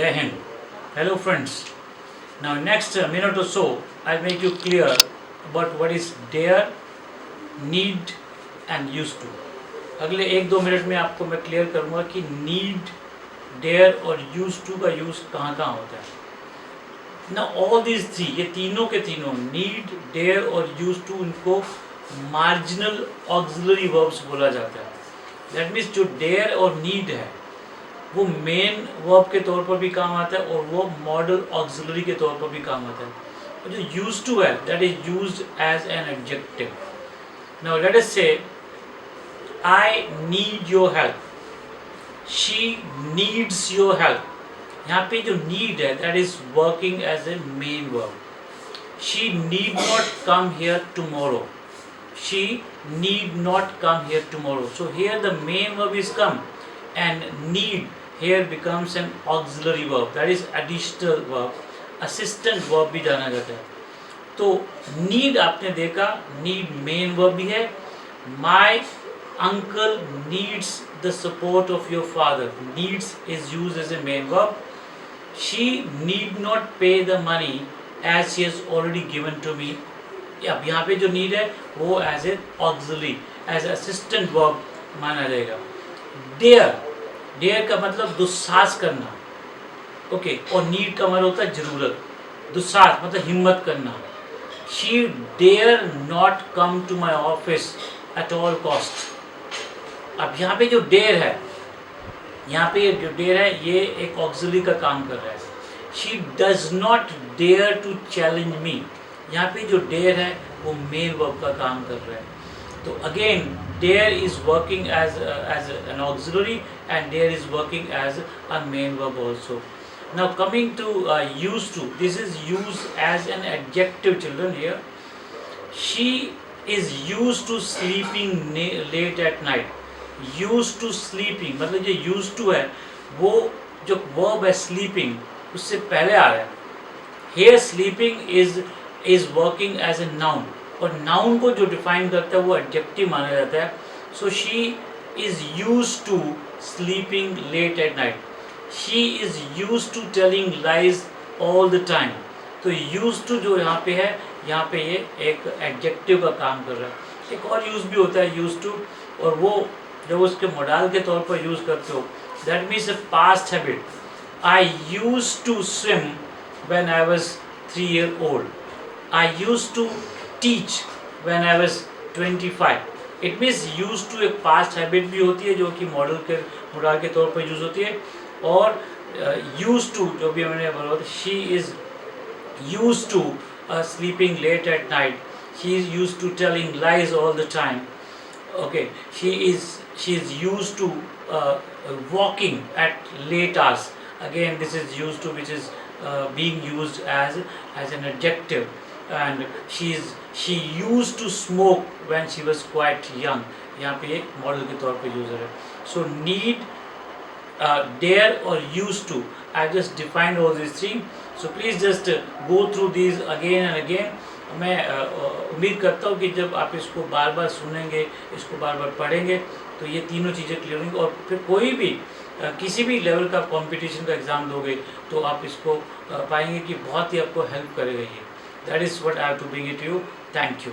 Jai Hind. Hello friends. Now next minute or so I'll make you clear about what is dare, need and used to. अगले 1-2 minute में आपको मैं clear करूँगा कि need, dare और use to का use कहाँ कहाँ होता है ना. ऑल दीज थ्री, ये तीनों के तीनों नीड, डेयर और यूज टू, इनको मार्जिनल ऑक्सिलरी वर्ब्स बोला जाता है. दैट मीन्स जो डेयर और नीड है वो मेन वर्ब के तौर पर भी काम आता है और वो मॉडल ऑक्सिलरी के तौर पर भी काम आता है. और जो यूज टू है that is used as an adjective. Now let us say I need your help. She needs your help. यहाँ पे जो need है that is working as a main verb. She need not come here tomorrow. She need not come here tomorrow. So here the main verb is come and need here becomes an auxiliary verb. That is additional verb. Assistant verb भी जाना जाता है. तो need आपने देखा, need main verb भी है. My uncle needs the support of your father. Needs is used as a main verb. She need not pay the money as she has already given to me. अब यहाँ पे जो need है वो as a auxiliary, as assistant verb माना जाएगा. Dare, dare का मतलब दुस्साहस करना. ओके, और need का मतलब होता है जरूरत. दुस्साहस मतलब हिम्मत करना. She dare not come to my office at all cost. अब यहाँ पे जो डेयर है, यहाँ पे जो डेयर है ये एक ऑक्सिलरी का काम कर रहा है. She does not dare to challenge me. यहाँ पे जो डेयर है वो मेन वर्ब का काम कर रहा है. तो again dare is working as an auxiliary and dare is working as a main verb also. Now coming to use to, this is use as an adjective children here. She is use to sleeping late at night. Use to sleeping मतलब जो use to है वो जो verb है sleeping उससे पहले आ रहा है. Here sleeping is working as a noun और नाउन को जो डिफाइन करता है वो एडजेक्टिव माना जाता है. So she is use to sleeping late at night. She is use to telling lies all the time. तो यूज टू जो यहाँ पे है, यहाँ पे ये एक एडजेक्टिव का काम कर रहा है. एक और यूज भी होता है यूज टू, और वो जब उसके मॉडल के तौर पर यूज़ करते हो that means a past habit. I use to swim when I was 3 years old. I use to teach when I was 25. It means use to एक पास्ट हैबिट भी होती है जो कि मॉडल के तौर पर यूज़ होती है. और यूज टू जो भी मैंने बोला, she is use to sleeping late at night. She is use to telling lies all the time. Okay, she is used to walking at late hours. Again, this is used to, which is being used as an adjective. And she used to smoke when she was quite young. यहाँ पे एक model के तौर पे use है. So need, dare or used to. I just defined all these three. So please just go through these again and again. मैं उम्मीद करता हूँ कि जब आप इसको बार बार सुनेंगे, इसको बार बार पढ़ेंगे तो ये तीनों चीज़ें क्लियर होंगी. और फिर कोई भी किसी भी लेवल का कंपटीशन का एग्ज़ाम दोगे तो आप इसको पाएंगे कि बहुत ही आपको हेल्प करेगा ये. That is what I have to bring it you. Thank you.